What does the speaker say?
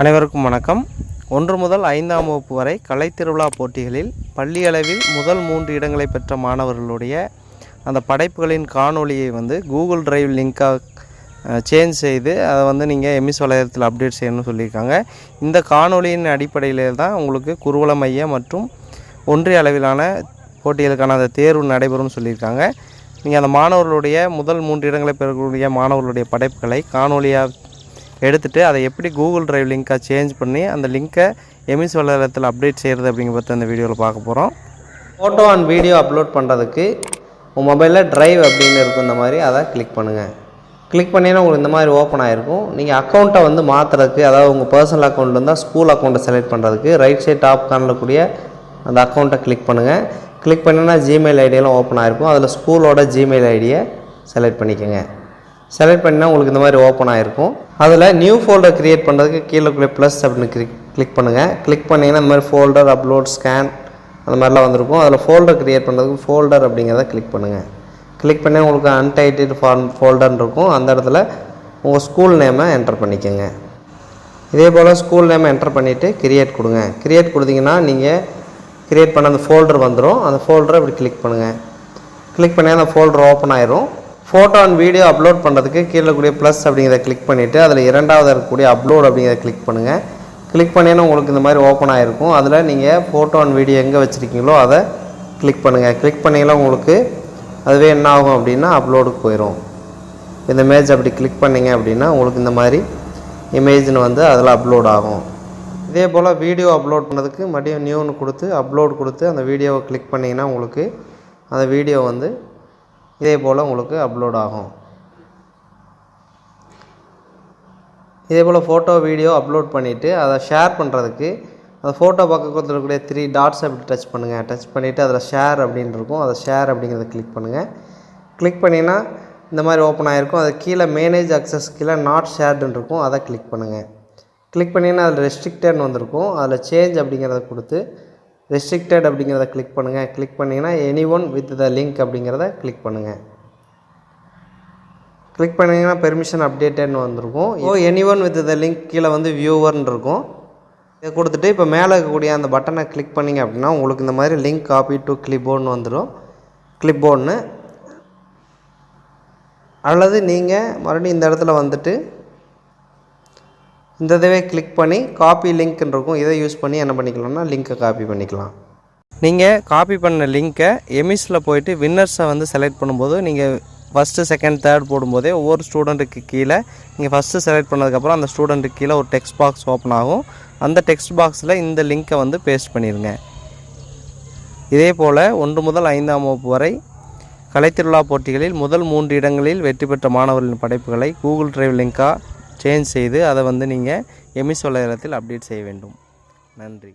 அனைவருக்கும் வணக்கம். 1 முதல் 5ஆம் வகுப்பு வரை கலைத்திருவிழா போட்டிகளில் பள்ளி அளவில் முதல் 3 இடங்களை பெற்ற மாணவர்களுடைய அந்த படைப்புகளின் காணொளியை கூகுள் டிரைவ் லிங்காக சேஞ்ச் செய்து அதை நீங்கள் எம்எஸ் வலைதளத்தில் அப்டேட் செய்யணும்னு சொல்லியிருக்காங்க. இந்த காணொளியின் அடிப்படையில் தான் உங்களுக்கு குருவல மைய மற்றும் ஒன்றிய அளவிலான போட்டிகளுக்கான அந்த தேர்வு நடைபெறும்னு சொல்லியிருக்காங்க. நீங்கள் அந்த மாணவர்களுடைய முதல் 3 இடங்களை பெறக்கூடிய மாணவர்களுடைய படைப்புகளை காணொளியாக எடுத்துகிட்டு அதை எப்படி கூகுள் டிரைவ் லிங்காக சேஞ்ச் பண்ணி அந்த லிங்க்கை எம்எஸ் வலைதளத்தில் அப்டேட் செய்கிறது அப்படிங்கிற பற்றி அந்த வீடியோவில் பார்க்க போகிறோம். ஃபோட்டோ அண்ட் வீடியோ அப்லோட் பண்ணுறதுக்கு உங்கள் மொபைலில் டிரைவ் அப்படின்னு இருக்கும். இந்த மாதிரி அதை கிளிக் பண்ணுங்கள். கிளிக் பண்ணிங்கன்னா உங்களுக்கு இந்த மாதிரி ஓப்பன் ஆகிருக்கும். நீங்கள் அக்கௌண்ட்டை மாற்றுறதுக்கு, அதாவது உங்கள் பர்சனல் அக்கௌண்ட் இருந்தால் ஸ்கூல் அக்கௌண்ட்டை செலக்ட் பண்ணுறதுக்கு ரைட் சைட் டாப் கார்னரில் கூடிய அந்த அக்கௌண்ட்டை கிளிக் பண்ணுங்கள். கிளிக் பண்ணிங்கன்னா ஜிமெயில் ஐடியெல்லாம் ஓப்பன் ஆகிருக்கும். அதில் ஸ்கூலோட ஜிமெயில் ஐடியை செலக்ட் பண்ணிக்கோங்க. செலக்ட் பண்ணினா உங்களுக்கு இந்த மாதிரி ஓப்பன் ஆகிருக்கும். அதில் நியூ ஃபோல்டர் க்ரியேட் பண்ணுறதுக்கு கீழே ப்ளஸ் அப்படின்னு கிளிக் பண்ணுங்கள். கிளிக் பண்ணிங்கன்னா இந்த மாதிரி ஃபோல்டர், அப்லோட், ஸ்கேன் அந்த மாதிரிலாம் வந்திருக்கும். அதில் ஃபோல்டர் க்ரியேட் பண்ணுறதுக்கு ஃபோல்டர் அப்படிங்கிறத கிளிக் பண்ணுங்கள். கிளிக் பண்ணி உங்களுக்கு அன்டைட்டில் ஃபோல்டர்னு இருக்கும். அந்த இடத்துல உங்கள் ஸ்கூல் நேமை என்டர் பண்ணிக்கோங்க. இதே போல் ஸ்கூல் நேமை என்டர் பண்ணிவிட்டு கிரியேட் கொடுங்க. கிரியேட் கொடுத்தீங்கன்னா நீங்கள் கிரியேட் பண்ண அந்த ஃபோல்டர் வந்துடும். அந்த ஃபோல்டரை இப்படி கிளிக் பண்ணுங்கள். கிளிக் பண்ணி அந்த ஃபோல்டர் ஓப்பன் ஆயிரும். ஃபோட்டோ அண்ட் வீடியோ அப்லோட் பண்ணுறதுக்கு கீழே கூடிய ப்ளஸ் அப்படிங்கிறத கிளிக் பண்ணிவிட்டு அதில் இரண்டாவது இருக்கக்கூடிய அப்லோட் அப்படிங்கிறத கிளிக் பண்ணுங்கள். கிளிக் பண்ணினா உங்களுக்கு இந்த மாதிரி ஓப்பன் ஆகிருக்கும். அதில் நீங்கள் ஃபோட்டோ அண்ட் வீடியோ எங்கே வச்சுருக்கீங்களோ அதை கிளிக் பண்ணுங்கள். கிளிக் பண்ணிங்கன்னா உங்களுக்கு அதுவே என்ன ஆகும் அப்படின்னா அப்லோடுக்கு போயிடும். இந்த இமேஜ் அப்படி கிளிக் பண்ணிங்க அப்படின்னா உங்களுக்கு இந்த மாதிரி இமேஜ்னு அதில் அப்லோட் ஆகும். இதே போல் வீடியோ அப்லோட் பண்ணுறதுக்கு மறுபடியும் நியூன்னு கொடுத்து அப்லோட் கொடுத்து அந்த வீடியோவை கிளிக் பண்ணிங்கன்னா உங்களுக்கு அந்த வீடியோ இதே போல் உங்களுக்கு அப்லோட் ஆகும். இதே போல் ஃபோட்டோ வீடியோ அப்லோட் பண்ணிவிட்டு அதை ஷேர் பண்ணுறதுக்கு அந்த ஃபோட்டோ பக்கத்தில் இருக்கக்கூடிய 3 டாட்ஸ் அப்படி டச் பண்ணுங்கள். டச் பண்ணிவிட்டு அதில் ஷேர் அப்படின்னு இருக்கும். அதை ஷேர் அப்படிங்கிறத கிளிக் பண்ணுங்கள். கிளிக் பண்ணிங்கன்னா இந்த மாதிரி ஓப்பன் ஆகிருக்கும். அது கீழே மேனேஜ் அக்சஸ் கீழே நாட் ஷேர்டுன்னு இருக்கும். அதை கிளிக் பண்ணுங்கள். கிளிக் பண்ணிங்கன்னா அதில் ரெஸ்ட்ரிக்டட்னு வந்திருக்கும். அதில் சேஞ்ச் அப்படிங்கிறத கொடுத்து ரெஸ்ட்ரிக்டட் அப்படிங்கிறத கிளிக் பண்ணுங்கள். கிளிக் பண்ணிங்கன்னா எனி1 வித் த லிங்க் அப்படிங்கிறத கிளிக் பண்ணுங்கள். கிளிக் பண்ணிங்கன்னா பெர்மிஷன் அப்டேட்டட்னு வந்திருக்கும். எனி1 வித் த லிங்க் கீழே வியூவர்னு இருக்கும். இதை கொடுத்துட்டு இப்போ மேலே இருக்கக்கூடிய அந்த பட்டனை கிளிக் பண்ணிங்க அப்படின்னா உங்களுக்கு இந்த மாதிரி லிங்க் காப்பி டு கிளிப்போர்டுன்னு வந்துடும். கிளிப்போர்டுன்னு அல்லது நீங்கள் மறுபடியும் இந்த இடத்துல இந்த இதுவே கிளிக் பண்ணி காப்பி லிங்க்னு இருக்கும். இதை யூஸ் பண்ணி என்ன பண்ணிக்கலாம்னா லிங்க்கை காப்பி பண்ணிக்கலாம். நீங்கள் காப்பி பண்ண லிங்க்கை எம்எஸில் போய்ட்டு வின்னர்ஸை செலக்ட் பண்ணும்போது நீங்கள் ஃபஸ்ட்டு, செகண்ட், தேர்ட் போடும்போதே ஒவ்வொரு ஸ்டூடெண்ட்டுக்கு கீழே நீங்கள் ஃபஸ்ட்டு செலக்ட் பண்ணதுக்கப்புறம் அந்த ஸ்டூடெண்ட்டுக்கு கீழே ஒரு டெக்ஸ்ட் பாக்ஸ் ஓப்பன் ஆகும். அந்த டெக்ஸ்ட் பாக்ஸில் இந்த லிங்க்கை பேஸ்ட் பண்ணிடுங்க. இதே போல் 1 முதல் 5ஆம் வகுப்பு வரை கலைத்திருவிழா போட்டிகளில் முதல் 3 இடங்களில் வெற்றி பெற்ற மாணவர்களின் படைப்புகளை கூகுள் டிரைவ் லிங்காக சேஞ்ச் செய்து அதை நீங்கள் எம்எஸ் வலைதளத்தில் அப்டேட் செய்ய வேண்டும். நன்றி.